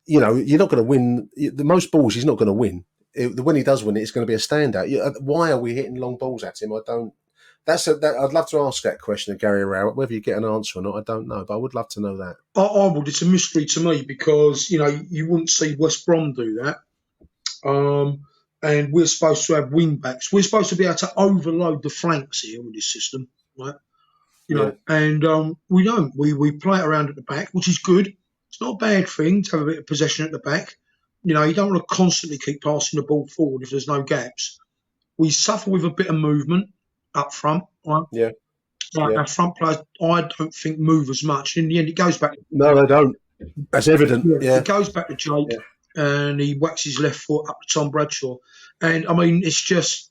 you're not going to win. The most balls he's not going to win. When he does win it, it's going to be a standout. Why are we hitting long balls at him? I don't. I'd love to ask that question of Gary Rowett. Whether you get an answer or not, I don't know. But I would love to know that. I would. It's a mystery to me because you wouldn't see West Brom do that. And we're supposed to have wing backs. We're supposed to be able to overload the flanks here with this system, right? And we don't. We play it around at the back, which is good. It's not a bad thing to have a bit of possession at the back. You don't want to constantly keep passing the ball forward if there's no gaps. We suffer with a bit of movement up front, right? Yeah. Our front players, I don't think, move as much. In the end, it goes back. No, they don't. That's evident. Yeah. It goes back to Jake, and he whacks his left foot up to Tom Bradshaw. And I mean, it's just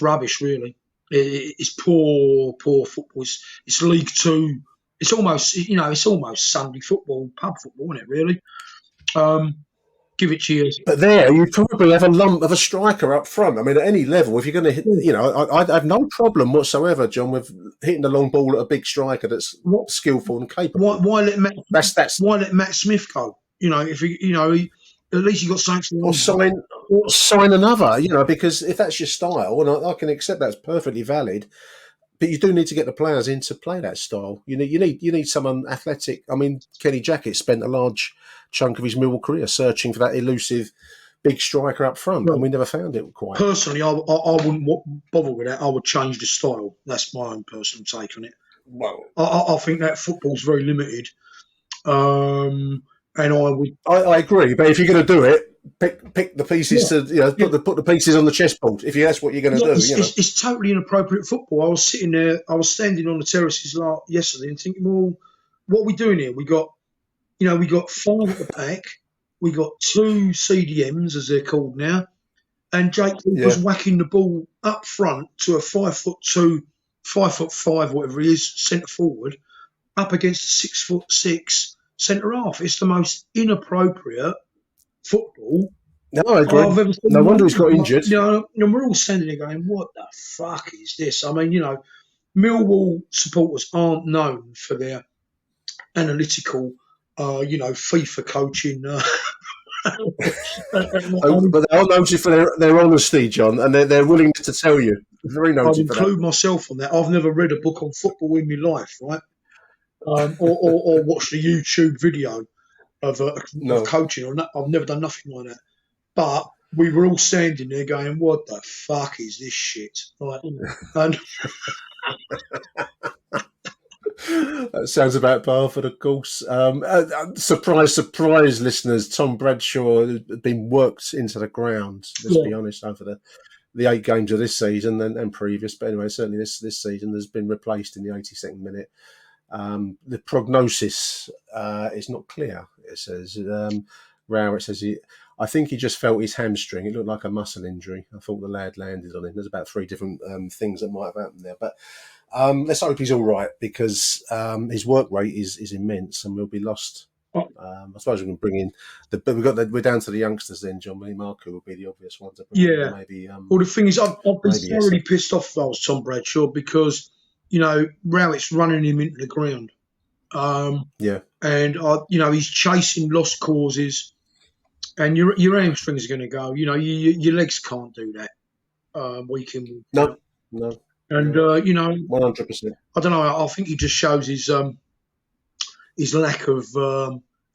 rubbish, really. It's poor football. It's League Two. It's almost Sunday football, pub football, isn't it? Really. Give it to you. But there, you probably have a lump of a striker up front. I mean, at any level, if you're going to hit, I have no problem whatsoever, John, with hitting the long ball at a big striker that's skillful and capable. Why let Matt Smith go? If at least you got something. Or sign another. Because if that's your style, and I can accept that's perfectly valid. But you do need to get the players in to play that style. You need someone athletic. I mean, Kenny Jackett spent a large chunk of his Millwall career searching for that elusive big striker up front, and we never found it quite. Personally, I wouldn't bother with that. I would change the style. That's my own personal take on it. Well, I think that football's very limited, and I agree. But if you're going to do it, pick the pieces to put the pieces on the chessboard. If that's what you're going to do, it's totally inappropriate football. I was sitting there, I was standing on the terraces yesterday and thinking, well, what are we doing here? We got 5 at the back, we got 2 CDMs as they're called now, and Jake was whacking the ball up front to a 5'2", 5'5", whatever he is, centre forward, up against a 6'6" centre half. It's the most inappropriate football No, I agree. I've ever seen. No wonder he's got injured. You know, and we're all standing there going, "What the fuck is this?" I mean, you know, Millwall supporters aren't known for their analytical, FIFA coaching. But they are noted for their honesty, John, and their willingness to tell you. Very I'd noted for that. include myself on that. I've never read a book on football in my life, right? Or watched a YouTube video of coaching, or I've never done nothing like that. But we were all standing there going, "What the fuck is this shit?" Right? And that sounds about Barford, of course. Surprise, listeners. Tom Bradshaw has been worked into the ground, let's be honest, over the 8 games of this season and previous. But anyway, certainly this season has been replaced in the 82nd minute. The prognosis is not clear, it says. Rowett says I think he just felt his hamstring. It looked like a muscle injury. I thought the lad landed on him. There's about 3 different things that might have happened there. But let's hope he's all right, because his work rate is immense and we'll be lost. I suppose we can bring in we're down to the youngsters then, John. Marco will be the obvious one to bring in. Maybe. Well, the thing is, I've been thoroughly pissed off if I was Tom Bradshaw, because Rowett's running him into the ground. And he's chasing lost causes, and your hamstring's going to go. Your legs can't do that week in, week out. No. And 100%. I don't know. I think he just shows his lack of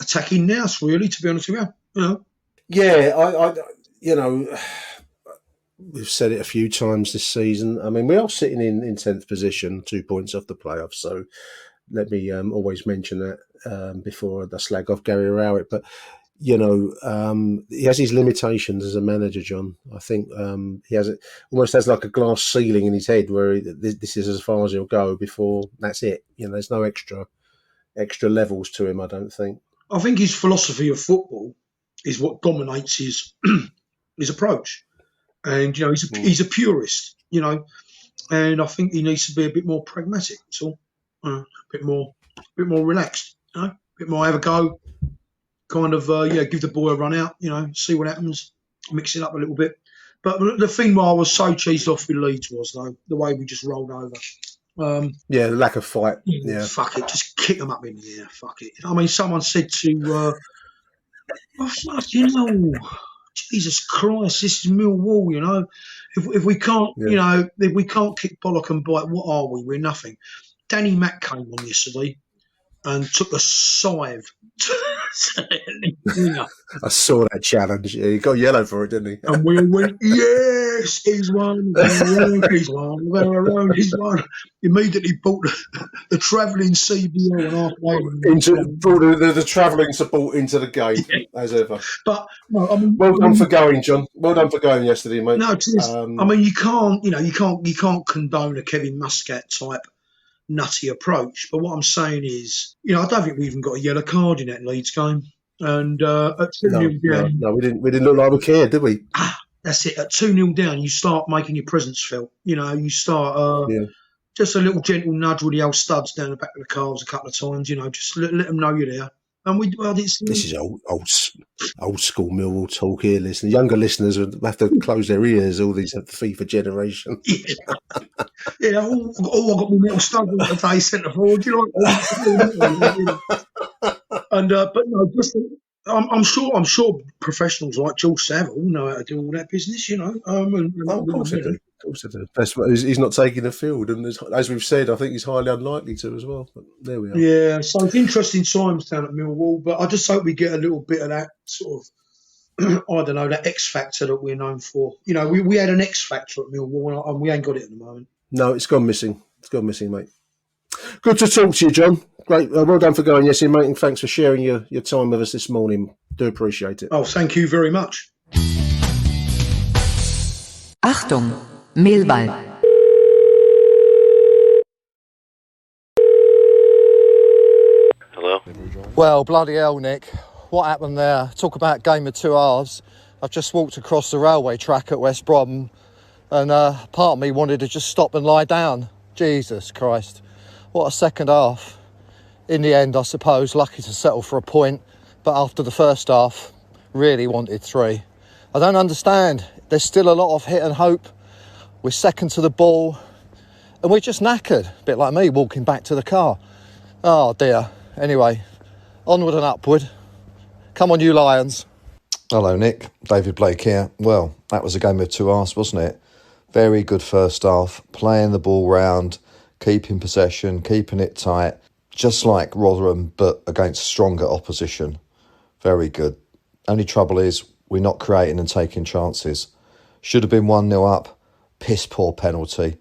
attacking nous, really. To be honest with you, Yeah, we've said it a few times this season. I mean, we are sitting in 10th position, 2 points off the playoffs. So let me always mention that before I slag off Gary Rowett. But he has his limitations as a manager, John. I think he almost has like a glass ceiling in his head where this is as far as he'll go before that's it. There's no extra levels to him, I don't think. I think his philosophy of football is what dominates his approach. And, he's a purist, and I think he needs to be a bit more pragmatic. So a bit more relaxed, a bit more have a go. Kind of, give the boy a run out, see what happens, mix it up a little bit. But the thing where I was so cheesed off with Leeds was, though, the way we just rolled over. The lack of fight. Yeah. Fuck it, just kick them up in the air, fuck it. I mean, someone said to, Jesus Christ, this is Millwall, If we can't, if we can't kick bollock and bite, what are we? We're nothing. Danny Mack came on yesterday and took a scythe. I saw that challenge. Yeah, he got yellow for it, didn't he? And we all went, yes, he's won. He's won. Immediately bought the travelling CBO and halfway. Brought the travelling support into the game, as ever. But no, I mean, well done for going, John. Well done for going yesterday, mate. No, I mean, you can't condone a Kevin Muscat type nutty approach. But what I'm saying is, I don't think we even got a yellow card in that Leeds game. And at 2-0 down, no, we didn't look like we cared, did we? That's it. At 2-0 down, you start making your presence felt. You start just a little gentle nudge with the old studs down the back of the calves a couple of times. Just let them know you're there. And this is old school Millwall talk here. Listen, younger listeners would have to close their ears. All these FIFA generation. I got my metal stud today, centre forward. And but no, just I'm sure professionals like George Saville know how to do all that business. Of course they do. That's what, he's not taking the field, and as we've said, I think he's highly unlikely to as well. But there we are. Yeah, so it's interesting times down at Millwall, but I just hope we get a little bit of that sort of, I don't know, that X factor that we're known for. We had an X factor at Millwall, and we ain't got it at the moment. No, it's gone missing. It's gone missing, mate. Good to talk to you, John. Great. Well done for going yesterday, mate, and thanks for sharing your time with us this morning. Do appreciate it. Oh, thank you very much. Achtung, Millwall. Hello? Well, bloody hell, Nick. What happened there? Talk about game of two halves. I've just walked across the railway track at West Brom, and part of me wanted to just stop and lie down. Jesus Christ. What a second half. In the end, I suppose, lucky to settle for a point, but after the first half, really wanted 3. I don't understand. There's still a lot of hit and hope. We're second to the ball. And we're just knackered. A bit like me walking back to the car. Oh dear. Anyway, onward and upward. Come on, you Lions. Hello, Nick. David Blake here. Well, that was a game of two halves, wasn't it? Very good first half. Playing the ball round, keeping possession, keeping it tight. Just like Rotherham, but against stronger opposition. Very good. Only trouble is we're not creating and taking chances. Should have been 1-0 up. Piss poor penalty.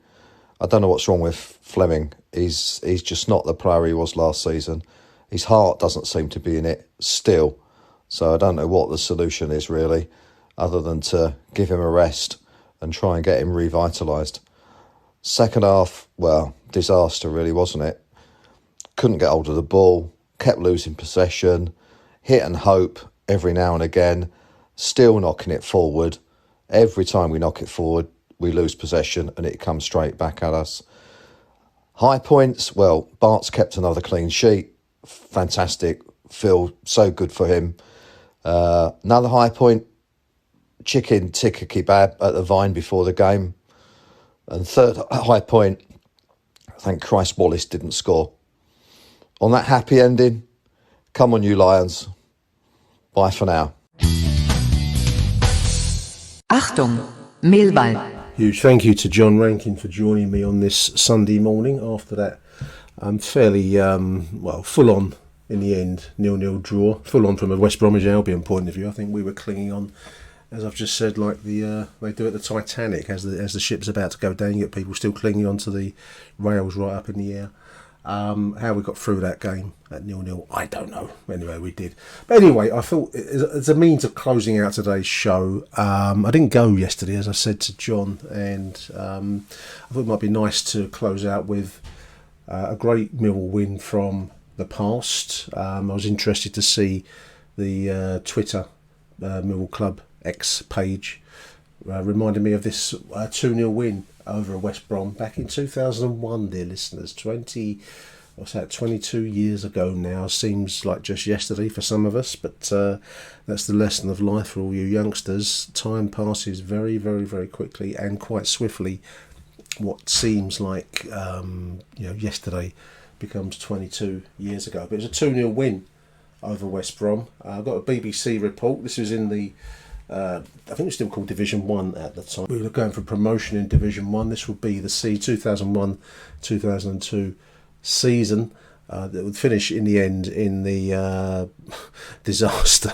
I don't know what's wrong with Fleming. He's just not the player he was last season. His heart doesn't seem to be in it still. So I don't know what the solution is really, other than to give him a rest and try and get him revitalised. Second half, well, disaster really, wasn't it? Couldn't get hold of the ball, kept losing possession, hit and hope every now and again, still knocking it forward. Every time we knock it forward, we lose possession and it comes straight back at us. High points, well, Bart's kept another clean sheet. Fantastic. Feel so good for him. Another high point, chicken tikka kebab at the Vine before the game. And third high point, thank Christ Wallace didn't score. On that happy ending, come on you Lions. Bye for now. Achtung, Millwall. Huge thank you to John Rankin for joining me on this Sunday morning after that fairly, full on in the end, 0-0 draw. Full on from a West Bromwich Albion point of view. I think we were clinging on, as I've just said, like they do at the Titanic, as the ship's about to go down, you get people still clinging onto the rails right up in the air. How we got through that game at 0-0, I don't know. Anyway, we did. But anyway, I thought as a means of closing out today's show, I didn't go yesterday, as I said to John, and I thought it might be nice to close out with a great Millwall win from the past. I was interested to see the Twitter Millwall Club X page reminded me of this 2-0 win over West Brom back in 2001, dear listeners. 22 years ago now. Seems like just yesterday for some of us, but that's the lesson of life for all you youngsters. Time passes very, very, very quickly and quite swiftly. What seems like yesterday becomes 22 years ago. But it was a 2-0 win over West Brom. I've got a BBC report. This was in the I think it was still called Division 1 at the time. We were going for promotion in Division 1. This would be the 2001-2002 season. That would finish in the end in the disaster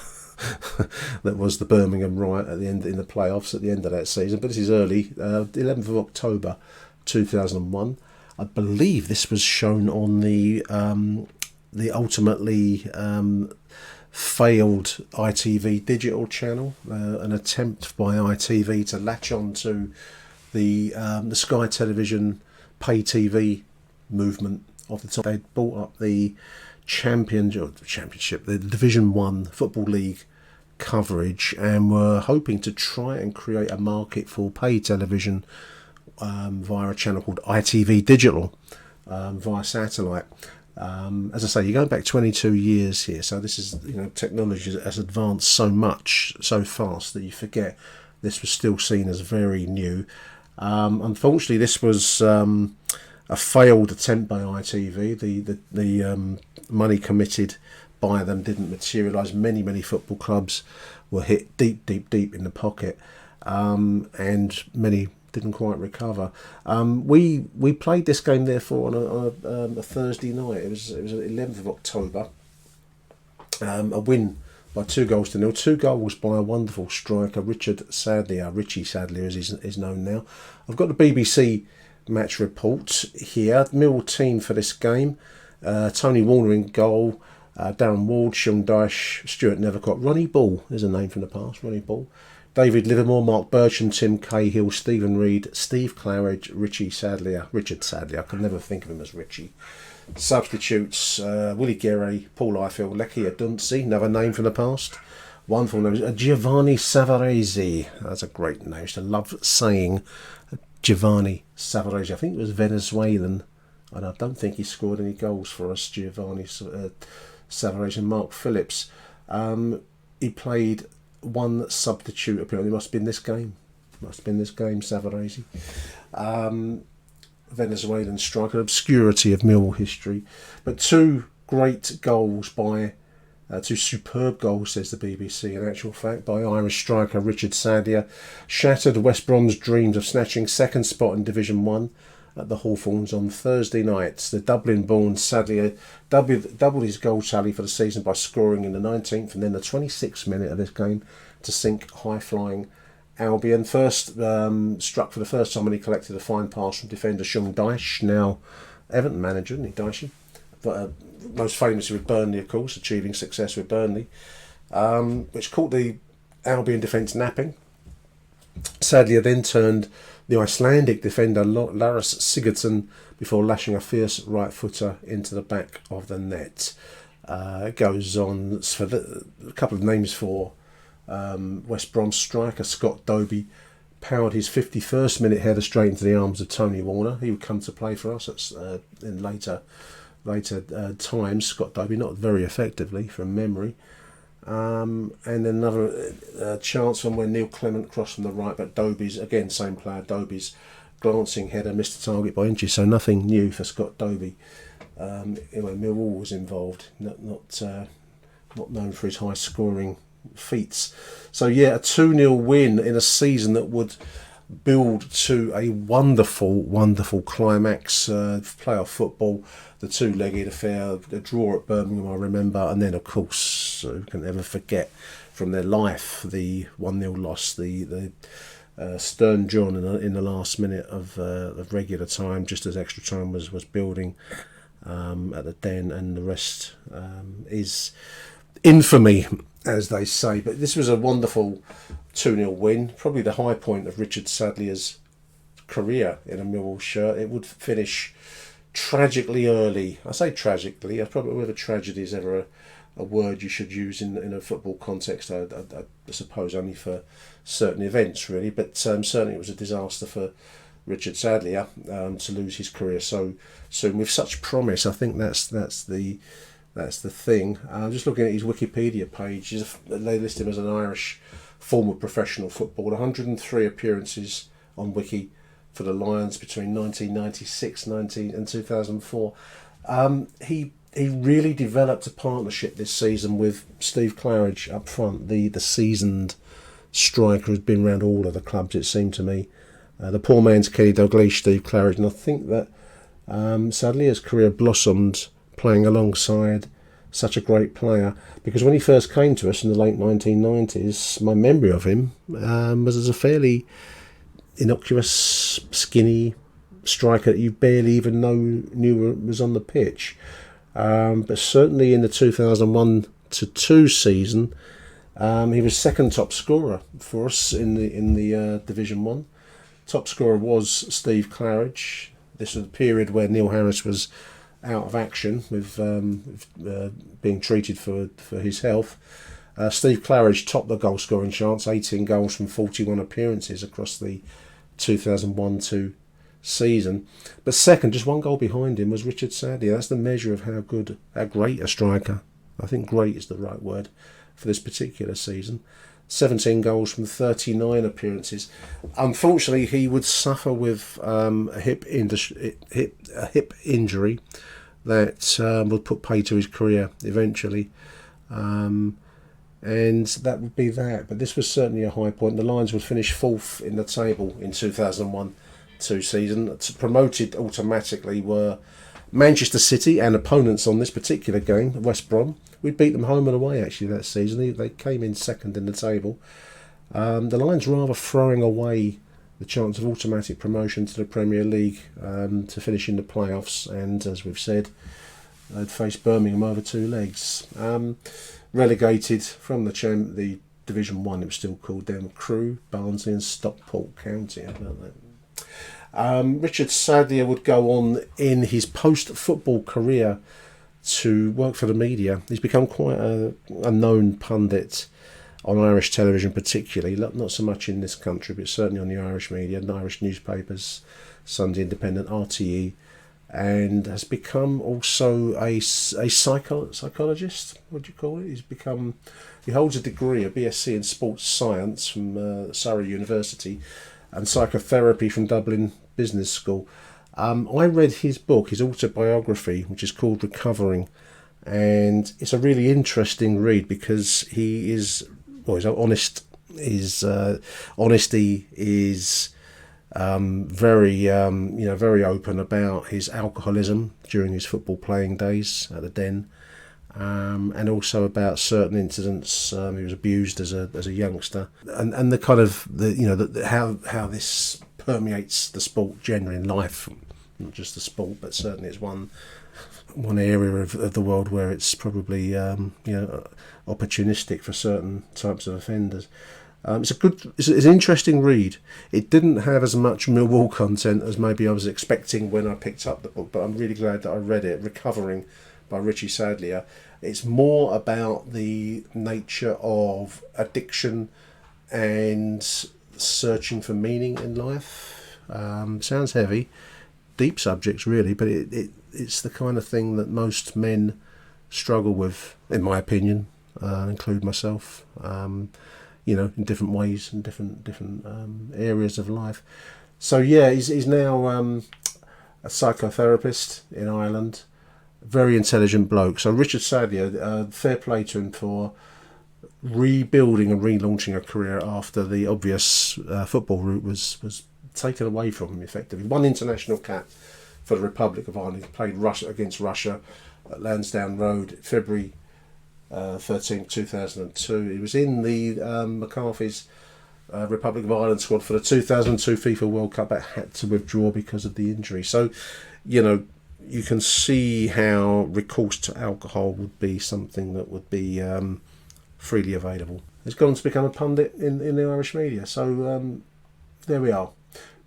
that was the Birmingham riot at the end in the playoffs at the end of that season. But this is early, 11th of October 2001. I believe this was shown on the ultimately failed ITV digital channel, an attempt by ITV to latch on to the Sky Television pay TV movement of the time. They'd bought up the championship, the Division 1 Football League coverage, and were hoping to try and create a market for pay television via a channel called ITV Digital via satellite. As I say, you're going back 22 years here, so this is, technology has advanced so much, so fast that you forget this was still seen as very new. Unfortunately, this was a failed attempt by ITV. The money committed by them didn't materialise. Many football clubs were hit deep in the pocket, and many didn't quite recover. We played this game therefore on a Thursday night. It was 11th of October. A win by 2-0. 2 goals by a wonderful striker, Richie Sadlier as he's known now. I've got the BBC match report here. Millwall team for this game: Tony Warner in goal, Darren Ward, Sean Dyche, Stuart Nethercott, Ronnie Ball. There's a name from the past, Ronnie Ball. David Livermore, Mark Bircham, Tim Cahill, Stephen Reid, Steve Claridge, Richard Sadlier. I can never think of him as Richie. Substitutes: Willie Guerre, Paul Ifill, Lecky Adunsi, another name from the past. Wonderful name, Giovanni Savarese. That's a great name. I used to love saying Giovanni Savarese. I think it was Venezuelan, and I don't think he scored any goals for us, Giovanni Savarese. And Mark Phillips. He played one substitute apparently. Must have been this game. Savarese. Venezuelan striker, obscurity of Millwall history. But two great goals by, two superb goals, says the BBC, in actual fact, by Irish striker Richard Sadlier, shattered West Brom's dreams of snatching second spot in Division 1 at the Hawthorns on Thursday night. The Dublin-born Sadlier doubled his goal tally for the season by scoring in the 19th and then the 26th minute of this game to sink high-flying Albion. First struck for the first time when he collected a fine pass from defender Sean Dyche, now Everton manager, isn't he, Dyche? But most famously with Burnley, of course, achieving success with Burnley, which caught the Albion defence napping. Sadlier then turned the Icelandic defender Lars Sigurdsson before lashing a fierce right footer into the back of the net. It goes on for a couple of names for West Brom striker Scott Dobie powered his 51st minute header straight into the arms of Tony Warner. He would come to play for us in later times. Scott Dobie, not very effectively from memory. And another chance from when Neil Clement crossed from the right, but Dobie's, again same player, Dobie's glancing header missed the target by inches, so nothing new for Scott Dobie. Millwall was involved, not known for his high scoring feats. So yeah, a 2-0 win in a season that would build to a wonderful climax, playoff football, the two-legged affair, the draw at Birmingham, I remember, and then of course, who can ever forget from their life the 1-0 loss, the Stern John in the last minute of regular time, just as extra time was building at the Den, and the rest is infamy, as they say. But this was a wonderful 2-0 win, probably the high point of Richard Sadlier's career in a Millwall shirt. It would finish tragically early. I say tragically, I probably whether tragedy is ever a word you should use in a football context, I suppose only for certain events really, but certainly it was a disaster for Richard Sadlier to lose his career so soon with such promise. I think that's the thing. Just looking at his Wikipedia page, they list him as an Irish former professional footballer. 103 appearances on Wiki for the Lions between 1996 and 2004. He really developed a partnership this season with Steve Claridge up front, the seasoned striker who's been around all of the clubs, it seemed to me. The poor man's Kenny Dalglish, Steve Claridge, and I think that Sadlier's career blossomed playing alongside such a great player, because when he first came to us in the late 1990s, my memory of him was as a fairly innocuous, skinny striker that you barely even knew was on the pitch. But certainly in the 2001-2 season, he was second top scorer for us in the Division 1. Top scorer was Steve Claridge. This was the period where Neil Harris was out of action with being treated for his health. Steve Claridge topped the goal scoring chance, 18 goals from 41 appearances across the 2001-2 season. But second, just one goal behind him, was Richard Sadlier. That's the measure of how great a striker, I think great is the right word for this particular season. 17 goals from 39 appearances. Unfortunately, he would suffer with a hip injury that would put pay to his career eventually. And that would be that. But this was certainly a high point. The Lions would finish fourth in the table in 2001-2 season. Promoted automatically were Manchester City and opponents on this particular game, West Brom. We beat them home and away actually that season. They came in second in the table. The Lions rather throwing away the chance of automatic promotion to the Premier League to finish in the playoffs, and as we've said, they'd face Birmingham over two legs. Relegated from the Division 1, it was still called then, Crewe, Barnsley and Stockport County. How about that? Richard Sadlier would go on in his post-football career to work for the media. He's become quite a known pundit on Irish television particularly, not so much in this country, but certainly on the Irish media, and Irish newspapers, Sunday Independent, RTE, and has become also a psychologist. What do you call it? He holds a degree, a BSc in sports science from Surrey University, and psychotherapy from Dublin Business School. I read his book, his autobiography, which is called Recovering, and it's a really interesting read because he's honest. His honesty is very open about his alcoholism during his football playing days at the Den, and also about certain incidents. He was abused as a youngster, and the kind of how this permeates the sport generally in life, not just the sport, but certainly it's one area of the world where it's probably opportunistic for certain types of offenders. It's an interesting read. It didn't have as much Millwall content as maybe I was expecting when I picked up the book, but I'm really glad that I read it. Recovering by Richie Sadlier. It's more about the nature of addiction and searching for meaning in life. Sounds heavy, deep subjects really, but it's the kind of thing that most men struggle with, in my opinion, include myself. In different ways and different areas of life. So yeah, he's now a psychotherapist in Ireland. Very intelligent bloke. So Richard Sadlier, fair play to him for rebuilding and relaunching a career after the obvious football route was taken away from him effectively. One international cap for the Republic of Ireland. He played against Russia at Lansdowne Road, February 13, 2002. He was in the McCarthy's Republic of Ireland squad for the 2002 FIFA World Cup, but had to withdraw because of the injury. So, you can see how recourse to alcohol would be something that would be freely available. He's gone to become a pundit in the Irish media. So there we are.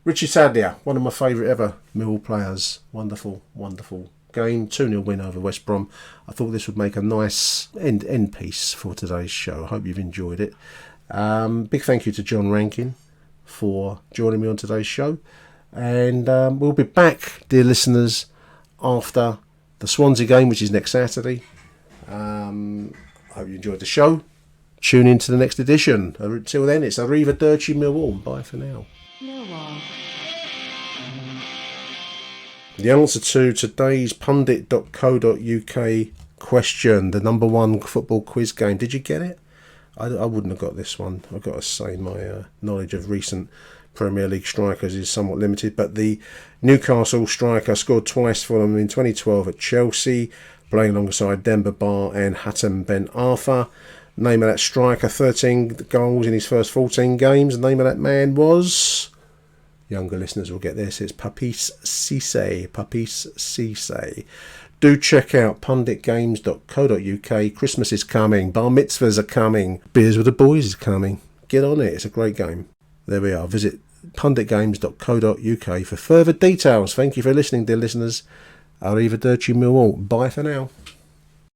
Richie Sadlier, one of my favourite ever Millwall players. Wonderful, wonderful game. 2-0 win over West Brom. I thought this would make a nice end piece for today's show. I hope you've enjoyed it. Big thank you to John Rankin for joining me on today's show, and we'll be back, dear listeners, after the Swansea game, which is next Saturday. I hope you enjoyed the show. Tune in to the next edition. Until then, it's Arrivederci Millwall. Bye for now. Millwall. The answer to today's pundit.co.uk question, the number one football quiz game. Did you get it? I wouldn't have got this one. I've got to say my knowledge of recent Premier League strikers is somewhat limited, but the Newcastle striker scored twice for them in 2012 at Chelsea, playing alongside Demba Ba and Hatem Ben Arfa. Name of that striker, 13 goals in his first 14 games. The name of that man was... Younger listeners will get this. It's Papis Cisse. Papis Cisse. Do check out punditgames.co.uk. Christmas is coming. Bar mitzvahs are coming. Beers with the boys is coming. Get on it. It's a great game. There we are. Visit punditgames.co.uk for further details. Thank you for listening, dear listeners. Arrivederci Millwall. Bye for now.